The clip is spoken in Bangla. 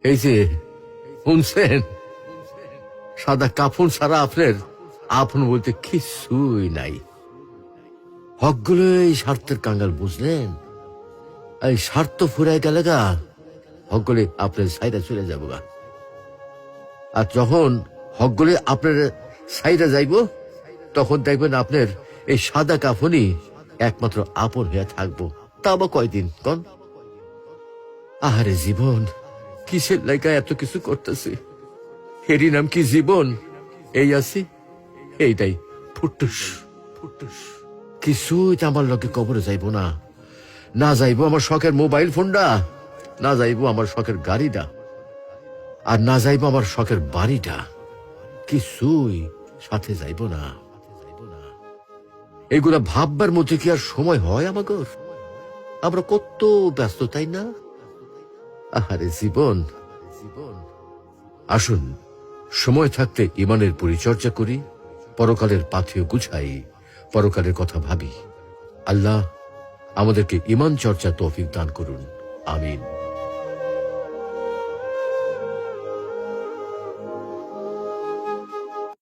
এই যে শুনছেন, সাদা কাফন ছাড়া আপনার আপন বলতে কিছুই নাই। হকগুলো এই স্বার্থের কাঙ্গাল, বুঝলেন? এই স্বার্থ ফুরাই গেলে গা হকগুলি আপনার সাইডে চলে যাবো গা। আর যখন হকগুলি আপনার সাইডে যাইব, তখন দেখবেন আপনার এই সাদা কাফনই একমাত্র আপন হয়ে থাকবো। তা বা কয়দিন কন? আহারে জীবন, কিসের লাইগা এত কিছু করতেছি? এরই নাম কি জীবন? এই আছি, এইটাই ফুটুস ফুটুস। কিছুই তো আমার লোকে কবরে যাইব না। না যাইব আমার শখের মোবাইল ফোনটা, না যাইব আমার শখের গাড়িটা, আর না যাইব আমার শখের বাড়িটা। কিছুই সাথে যাইব না। এগুলা ভাববার মধ্যে কি আর সময় হয় আমাগর? আমরা কত ব্যস্ত, তাই না? আহারে জীবন জীবন। আসুন সময় থাকতে ইমানের পরিচর্যা করি, পরকালের পাথেয় গুছাই, পরকালের কথা ভাবি। আল্লাহ আমাদেরকে ইমান চর্চা তৌফিক দান করুন। আমিন।